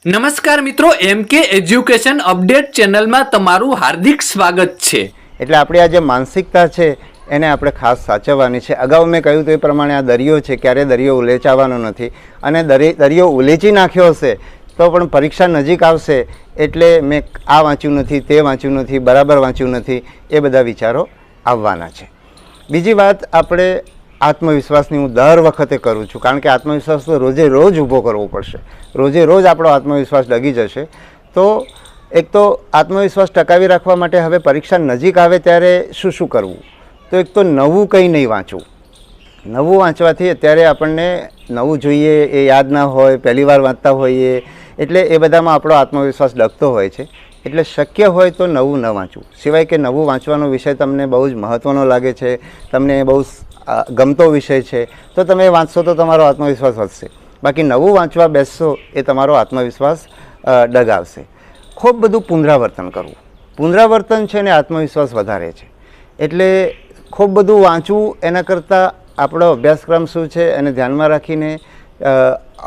નમસ્કાર મિત્રો, MK education update ચેનલમાં તમારું હાર્દિક સ્વાગત છે। એટલે આપણી આ જે માનસિકતા છે એને આપણે ખાસ સાચવવાની છે। અગાઉ મેં કહ્યું તે પ્રમાણે આ દરિયો છે, ક્યારે દરિયો ઉલેચાવાનો નથી અને દરિયો ઉલેચી નાખ્યો હશે તો પણ પરીક્ષા નજીક આવશે એટલે મેં આ વાંચ્યું નથી, તે વાંચ્યું નથી, બરાબર વાંચ્યું નથી, એ બધા વિચારો આવવાના છે। બીજી વાત, આપણે આત્મવિશ્વાસની હું દર વખતે કરું છું, કારણ કે આત્મવિશ્વાસ તો રોજે રોજ ઊભો કરવો પડશે। રોજે રોજ આપણો આત્મવિશ્વાસ ડગી જશે। તો એક તો આત્મવિશ્વાસ ટકાવી રાખવા માટે હવે પરીક્ષા નજીક આવે ત્યારે શું કરવું? તો એક તો નવું કંઈ નહીં વાંચવું। નવું વાંચવાથી અત્યારે આપણને નવું જોઈએ એ યાદ ના હોય, પહેલી વાર વાંચતા હોઈએ એટલે એ બધામાં આપણો આત્મવિશ્વાસ ડગતો હોય છે। એટલે શક્ય હોય તો નવું ન વાંચવું, સિવાય કે નવું વાંચવાનો વિષય તમને બહુ જ મહત્ત્વનો લાગે છે, તમને બહુ ગમતો વિષય છે, તો તમે વાંચશો તો તમારો આત્મવિશ્વાસ વધશે। બાકી નવું વાંચવા બેસશો એ તમારો આત્મવિશ્વાસ ડગાવશે। ખૂબ બધું પુનરાવર્તન કરવું, પુનરાવર્તન છે ને આત્મવિશ્વાસ વધારે છે। એટલે ખૂબ બધું વાંચવું એના કરતાં આપણો અભ્યાસક્રમ શું છે એને ધ્યાનમાં રાખીને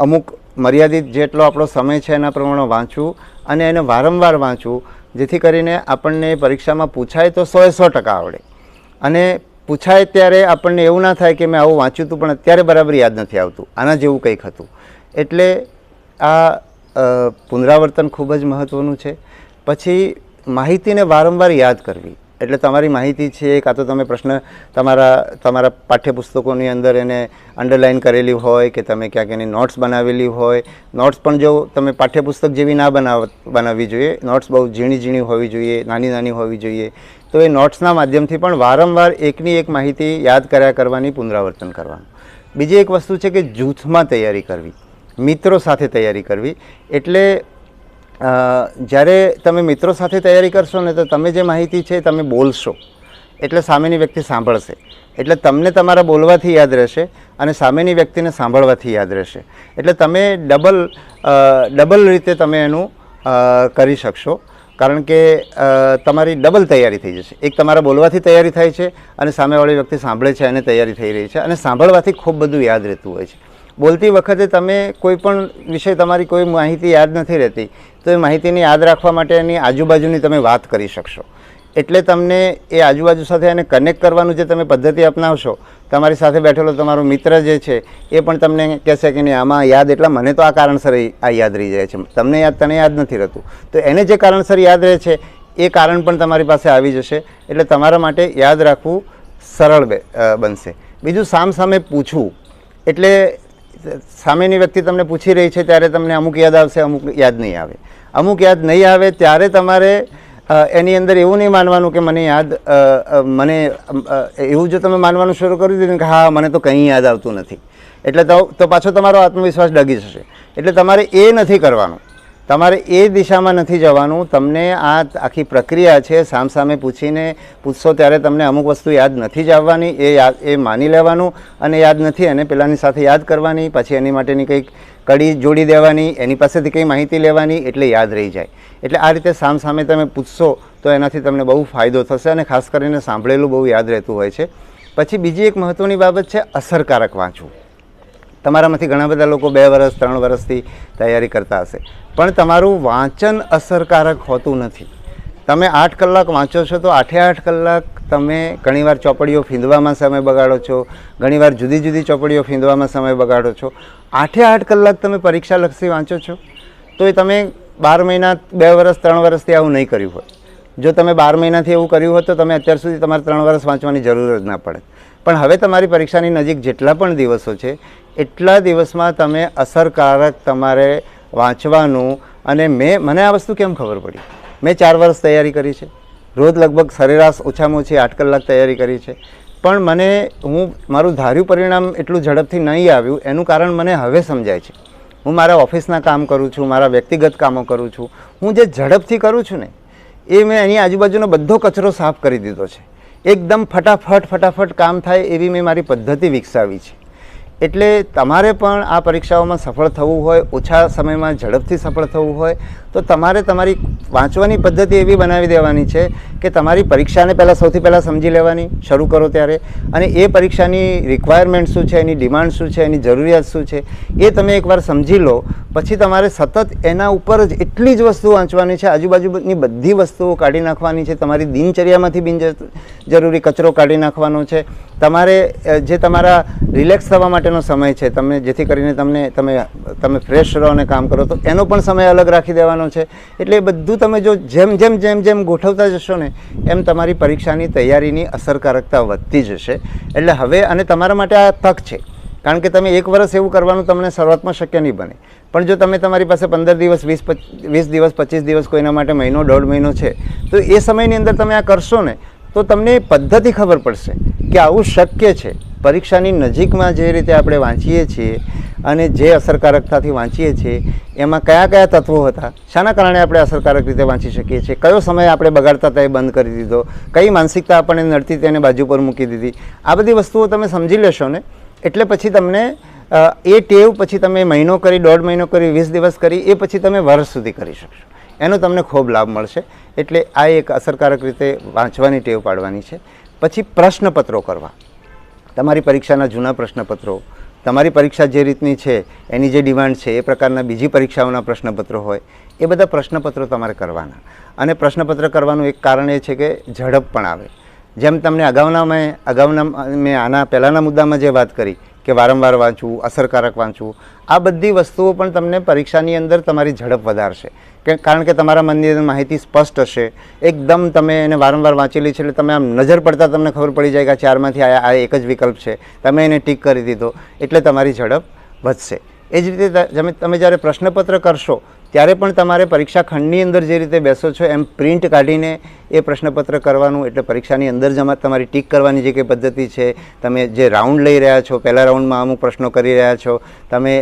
અમુક મર્યાદિત જેટલો આપણો સમય છે એના પ્રમાણે વાંચવું અને એને વારંવાર વાંચવું, જેથી કરીને આપણને પરીક્ષામાં પૂછાય તો 100% આવડે અને પૂછાય ત્યારે આપણને એવું ના થાય કે મેં આવું વાંચ્યું હતું પણ અત્યારે બરાબર યાદ નથી આવતું, આના જેવું કંઈક હતું। એટલે આ પુનરાવર્તન ખૂબ જ મહત્ત્વનું છે। પછી માહિતીને વારંવાર યાદ કરવી, એટલે તમારી માહિતી છે કાં તો તમે પ્રશ્ન તમારા પાઠ્યપુસ્તકોની અંદર એને અંડરલાઇન કરેલી હોય કે તમે ક્યાંક એની નોટ્સ બનાવેલી હોય। નોટ્સ પણ જો તમે પાઠ્યપુસ્તક જેવી ના બનાવવી જોઈએ, નોટ્સ બહુ ઝીણી હોવી જોઈએ, નાની હોવી જોઈએ। તો એ નોટ્સના માધ્યમથી પણ વારંવાર એકની એક માહિતી યાદ કર્યા કરવાની, પુનરાવર્તન કરવાનું। બીજી એક વસ્તુ છે કે જૂથમાં તૈયારી કરવી, મિત્રો સાથે તૈયારી કરવી। એટલે જ્યારે તમે મિત્રો સાથે તૈયારી કરશો ને તો તમે જે માહિતી છે તમે બોલશો એટલે સામેની વ્યક્તિ સાંભળશે, એટલે તમને તમારા બોલવાથી યાદ રહેશે અને સામેની વ્યક્તિને સાંભળવાથી યાદ રહેશે। એટલે તમે ડબલ રીતે તમે એનું કરી શકશો, કારણ કે તમારી ડબલ તૈયારી થઈ જશે। એક તમારા બોલવાથી તૈયારી થાય છે અને સામેવાળી વ્યક્તિ સાંભળે છે અને તૈયારી થઈ રહી છે, અને સાંભળવાથી ખૂબ બધું યાદ રહેતું હોય છે। બોલતી વખતે તમે કોઈ પણ વિષય, તમારી કોઈ માહિતી યાદ નથી રહેતી તો એ માહિતીને યાદ રાખવા માટે એની આજુબાજુની તમે વાત કરી શકશો, એટલે તમને એ આજુબાજુ સાથે એને કનેક્ટ કરવાનું જે તમે પદ્ધતિ અપનાવશો, તમારી સાથે બેઠેલો તમારો મિત્ર જે છે એ પણ તમને કહેશે કે નહીં આમાં યાદ, એટલા મને તો આ કારણસર આ યાદ રહી જાય છે, તને યાદ નથી રહેતું, તો એને જે કારણસર યાદ રહે છે એ કારણ પણ તમારી પાસે આવી જશે, એટલે તમારા માટે યાદ રાખવું સરળ બનશે। બીજું, સામે પૂછવું, એટલે સામેની વ્યક્તિ તમને પૂછી રહી છે ત્યારે તમને અમુક યાદ આવશે, અમુક યાદ નહીં આવે। અમુક યાદ નહીં આવે ત્યારે તમારે એની અંદર એવું નહીં માનવાનું કે મને એવું જો તમે માનવાનું શરૂ કરી દીધું કે હા મને તો કંઈ યાદ આવતું નથી, એટલે તો પાછો તમારો આત્મવિશ્વાસ ડગી જશે। એટલે તમારે એ નથી કરવાનું, તમારે એ દિશામાં નથી જવાનું। તમને આ આખી પ્રક્રિયા છે, સામે પૂછશો ત્યારે તમને અમુક વસ્તુ યાદ નથી જ આવવાની, એ માની લેવાનું અને યાદ નથી અને પેલાની સાથે યાદ કરવાની, પછી એની માટેની કંઈક કડી જોડી દેવાની, એની પાસેથી કંઈ માહિતી લેવાની, એટલે યાદ રહી જાય। એટલે આ રીતે સામે તમે પૂછશો તો એનાથી તમને બહુ ફાયદો થશે અને ખાસ કરીને સાંભળેલું બહુ યાદ રહેતું હોય છે। પછી બીજી એક મહત્ત્વની બાબત છે અસરકારક વાંચવું। તમારામાંથી ઘણા બધા લોકો 2 વર્ષ 3 વર્ષથી તૈયારી કરતા હશે, પણ તમારું વાંચન અસરકારક હોતું નથી। તમે 8 કલાક વાંચો છો તો 8 કલાક તમે ઘણીવાર ચોપડીઓ ફીંદવામાં સમય બગાડો છો, ઘણીવાર જુદી ચોપડીઓ ફીંદવામાં સમય બગાડો છો। 8 કલાક તમે પરીક્ષાલક્ષી વાંચો છો તો એ તમે 12 મહિના 2 વર્ષ 3 વર્ષથી આવું નહીં કર્યું હોય। જો તમે 12 મહિનાથી એવું કર્યું હોત તો તમે અત્યાર સુધી તમારે 3 વર્ષ વાંચવાની જરૂર જ ના પડે। પણ હવે તમારી પરીક્ષાની નજીક જેટલા પણ દિવસો છે એટલા દિવસમાં તમે અસરકારક તમારે વાંચવાનું। અને મને આ વસ્તુ કેમ ખબર પડી? મેં 4 વર્ષ તૈયારી કરી છે, રોજ લગભગ સરેરાશ ઓછામાં ઓછી 8 કલાક તૈયારી કરી છે, પણ મારું ધાર્યું પરિણામ એટલું ઝડપથી નહીં આવ્યું। એનું કારણ મને હવે સમજાય છે। હું મારા ઓફિસના કામ કરું છું, મારા વ્યક્તિગત કામો કરું છું, હું જે ઝડપથી કરું છું ને એ મેં એની આજુબાજુનો બધો કચરો સાફ કરી દીધો છે। એકદમ ફટાફટ કામ થાય એવી મેં મારી પદ્ધતિ વિકસાવી છે। એટલે તમારે પણ આ પરીક્ષાઓમાં સફળ થવું હોય, ઓછા સમયમાં ઝડપથી સફળ થવું હોય તો તમારે તમારી વાંચવાની પદ્ધતિ એવી બનાવી દેવાની છે કે તમારી પરીક્ષાને સૌથી પહેલાં સમજી લેવાની શરૂ કરો ત્યારે, અને એ પરીક્ષાની રિક્વાયરમેન્ટ શું છે, એની ડિમાન્ડ શું છે, એની જરૂરિયાત શું છે એ તમે એકવાર સમજી લો. પછી તમારે સતત એના ઉપર જ એટલી જ વસ્તુ વાંચવાની છે, આજુબાજુની બધી વસ્તુઓ કાઢી નાખવાની છે, તમારી દિનચર્યામાંથી બિનજરૂરી કચરો કાઢી નાખવાનો છે. તમારે જે તમારા રિલેક્સ થવા માટેનો સમય છે, જેથી કરીને તમે ફ્રેશ રહો અને કામ કરો, તો એનો પણ સમય અલગ રાખી દેવાનો છે. એટલે એ બધું તમે જો જેમ ગોઠવતા જશો ને એમ તમારી પરીક્ષાની તૈયારીની અસરકારકતા વધતી જશે. એટલે હવે અને તમારા માટે આ તક છે, કારણ કે તમે 1 વર્ષ એવું કરવાનું તમને શરૂઆતમાં શક્ય નહીં બને, પણ જો તમે તમારી પાસે 15 દિવસ 20 દિવસ 25 દિવસ કોઈના માટે મહિનો 1.5 મહિનો છે, તો એ સમયની અંદર તમે આ કરશો ને તો તમને પદ્ધતિ ખબર પડશે કે આવું શક્ય છે. પરીક્ષાની નજીકમાં જે રીતે આપણે વાંચીએ છીએ અને જે અસરકારકતાથી વાંચીએ છીએ એમાં કયા કયા તત્વો હતા, શાના કારણે આપણે અસરકારક રીતે વાંચી શકીએ છીએ, કયો સમય આપણે બગાડતા હતા એ બંધ કરી દીધો, કઈ માનસિકતા આપણને નડતી તેને બાજુ પર મૂકી દીધી. આ બધી વસ્તુઓ તમે સમજી લેશો ને એટલે પછી તમને એ ટેવ પછી તમે મહિનો કરી, 1.5 મહિનો કરી, 20 દિવસ કરી, એ પછી તમે વર્ષ સુધી કરી શકશો. એનો તમને ખૂબ લાભ મળશે. એટલે આ એક અસરકારક રીતે વાંચવાની ટેવ પાડવાની છે. પછી પ્રશ્નપત્રો કરવા, તમારી પરીક્ષાના જૂના પ્રશ્નપત્રો, તમારી પરીક્ષા જે રીતની છે એની જે ડિમાન્ડ છે એ પ્રકારના બીજી પરીક્ષાઓના પ્રશ્નપત્રો હોય એ બધા પ્રશ્નપત્રો તમારે કરવાના. અને પ્રશ્નપત્ર કરવાનું એક કારણ એ છે કે ઝડપ પણ આવે. જેમ તમને અગાઉના મેં આના પહેલાંના મુદ્દામાં જે વાત કરી કે વારંવાર વાંચવું, અસરકારક વાંચવું, આ બધી વસ્તુઓ પણ તમને પરીક્ષાની અંદર તમારી ઝડપ વધારશે. કારણ કે તમારા મનની અંદર માહિતી સ્પષ્ટ હશે, એકદમ તમે એને વારંવાર વાંચેલી છે એટલે તમે આમ નજર પડતા તમને ખબર પડી જાય કે 4માંથી આ એક જ વિકલ્પ છે, તમે એને ટીક કરી દીધો એટલે તમારી ઝડપ વધશે. એ જ રીતે તમે જ્યારે પ્રશ્નપત્ર કરશો ત્યારે પણ તમારે પરીક્ષા ખંડની અંદર જે રીતે બેસો છો એમ પ્રિન્ટ કાઢીને એ પ્રશ્નપત્ર કરવાનું. એટલે પરીક્ષાની અંદર જ તમારી ટીક કરવાની જે કંઈ પદ્ધતિ છે, તમે જે રાઉન્ડ લઈ રહ્યા છો, પહેલા રાઉન્ડમાં અમુક પ્રશ્નો કરી રહ્યા છો, તમે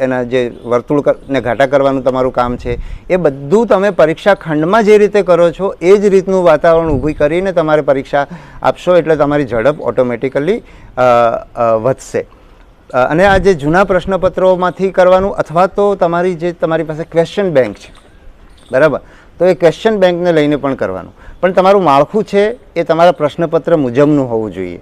એના જે વર્તુળને ઘાટા કરવાનું તમારું કામ છે, એ બધું તમે પરીક્ષા ખંડમાં જે રીતે કરો છો એ જ રીતનું વાતાવરણ ઊભું કરીને તમારે પરીક્ષા આપશો એટલે તમારી ઝડપ ઓટોમેટિકલી વધશે. અને આ જે જૂના પ્રશ્નપત્રોમાંથી કરવાનું, અથવા તો તમારી પાસે ક્વેશ્ચન બેંક છે, બરાબર, તો એ ક્વેશ્ચન બેંકને લઈને પણ કરવાનું. પણ તમારું માળખું છે એ તમારા પ્રશ્નપત્ર મુજબનું હોવું જોઈએ.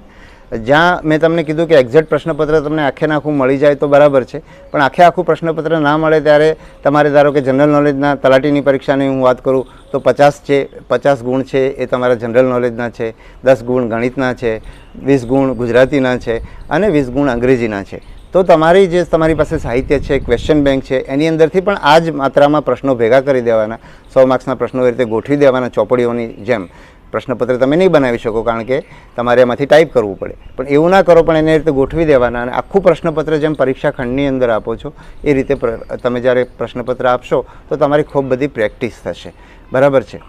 જ્યાં મેં તમને કીધું કે એક્ઝેક્ટ પ્રશ્નપત્ર તમને આખે આખું મળી જાય તો બરાબર છે, પણ આખું પ્રશ્નપત્ર ના મળે ત્યારે તમારે ધારો કે જનરલ નોલેજના તલાટીની પરીક્ષાની હું વાત કરું તો 50 ગુણ છે એ તમારા જનરલ નોલેજના છે, 10 ગુણ ગણિતના છે, 20 ગુણ ગુજરાતીના છે અને 20 ગુણ અંગ્રેજીના છે. તો તમારી પાસે સાહિત્ય છે, ક્વેશ્ચન બેંક છે, એની અંદરથી પણ આ જ માત્રામાં પ્રશ્નો ભેગા કરી દેવાના. 100 માર્ક્સના પ્રશ્નો એ રીતે ગોઠવી દેવાના ચોપડીઓની જેમ. પ્રશ્નપત્ર તમે નહીં બનાવી શકો કારણ કે તમારે એમાંથી ટાઈપ કરવું પડે, પણ એવું ના કરો, પણ એને રીતે ગોઠવી દેવાના અને આખું પ્રશ્નપત્ર જેમ પરીક્ષા ખંડની અંદર આપો છો એ રીતે તમે જ્યારે પ્રશ્નપત્ર આપશો તો તમારી ખૂબ બધી પ્રેક્ટિસ થશે. બરાબર છે?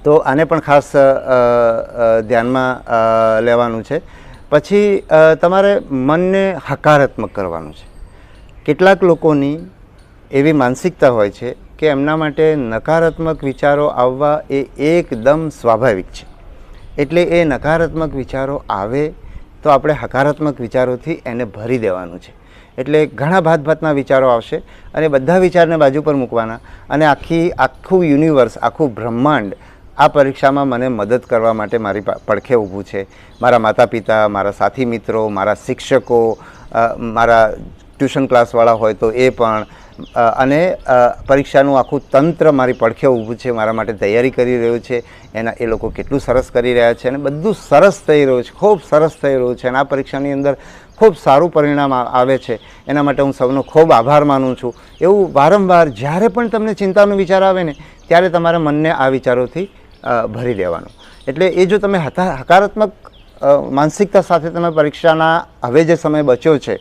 તો આને પણ ખાસ ધ્યાનમાં લેવાનું છે. પછી તમારે મનને હકારાત્મક કરવાનું છે. કેટલાક લોકોની એવી માનસિકતા હોય છે કે એમના માટે નકારાત્મક વિચારો આવવા એ એકદમ સ્વાભાવિક છે. એટલે એ નકારાત્મક વિચારો આવે તો આપણે હકારાત્મક વિચારોથી એને ભરી દેવાનું છે. એટલે ઘણા ભાતના વિચારો આવશે અને બધા વિચારને બાજુ પર મૂકવાના અને આખું યુનિવર્સ, આખું બ્રહ્માંડ આ પરીક્ષામાં મને મદદ કરવા માટે મારી પડખે ઊભું છે. મારા માતા પિતા, મારા સાથી મિત્રો, મારા શિક્ષકો, મારા ટ્યુશન ક્લાસવાળા હોય તો એ પણ, અને પરીક્ષાનું આખું તંત્ર મારી પડખે ઊભું છે, મારા માટે તૈયારી કરી રહ્યું છે. એ લોકો કેટલું સરસ કરી રહ્યા છે અને બધું સરસ થઈ રહ્યું છે, ખૂબ સરસ થઈ રહ્યું છે અને આ પરીક્ષાની અંદર ખૂબ સારું પરિણામ આવે છે. એના માટે હું સૌનો ખૂબ આભાર માનું છું. એવું વારંવાર જ્યારે પણ તમને ચિંતાનો વિચાર આવે ને ત્યારે તમારા મનને આ વિચારોથી ભરી દેવાનું. એટલે એ જો તમે હકારાત્મક માનસિકતા સાથે તમે પરીક્ષાના હવે જે સમય બચ્યો છે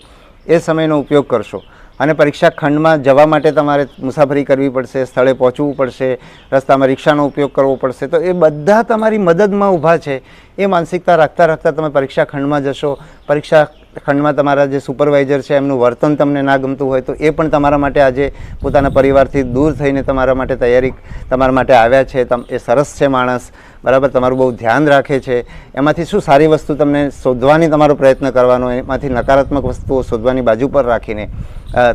એ સમયનો ઉપયોગ કરશો અને પરીક્ષા ખંડમાં જવા માટે તમારે મુસાફરી કરવી પડશે, સ્થળે પહોંચવું પડશે, રસ્તામાં રિક્ષાનો ઉપયોગ કરવો પડશે, તો એ બધા તમારી મદદમાં ઊભા છે. એ માનસિકતા રાખતા તમે પરીક્ષા ખંડમાં જશો, પરીક્ષા ખંડમાં તમારા જે સુપરવાઇઝર છે એમનું વર્તન તમને ના ગમતું હોય તો એ પણ તમારા માટે આજે પોતાના પરિવારથી દૂર થઈને તમારા માટે તમારા માટે આવ્યા છે. એ સરસ છે માણસ, બરાબર, તમારું બહુ ધ્યાન રાખે છે. એમાંથી શું સારી વસ્તુ તમને શોધવાની તમારો પ્રયત્ન કરવાનો, એમાંથી નકારાત્મક વસ્તુઓ શોધવાની બાજુ પર રાખીને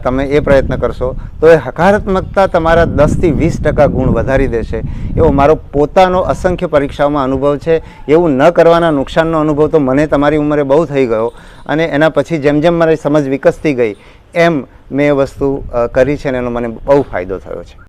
તમે એ પ્રયત્ન કરશો તો એ હકારાત્મકતા તમારા 10થી 20% ગુણ વધારી દેશે. એવો મારો પોતાનો અસંખ્ય પરીક્ષાઓમાં અનુભવ છે. એવું ન કરવાના નુકસાનનો અનુભવ તો મને તમારી ઉંમરે બહુ થઈ ગયો, અને એના પછી જેમ જેમ મારી સમજ વિકસતી ગઈ એમ મેં એ વસ્તુ કરી છે અને એનો મને બહુ ફાયદો થયો છે.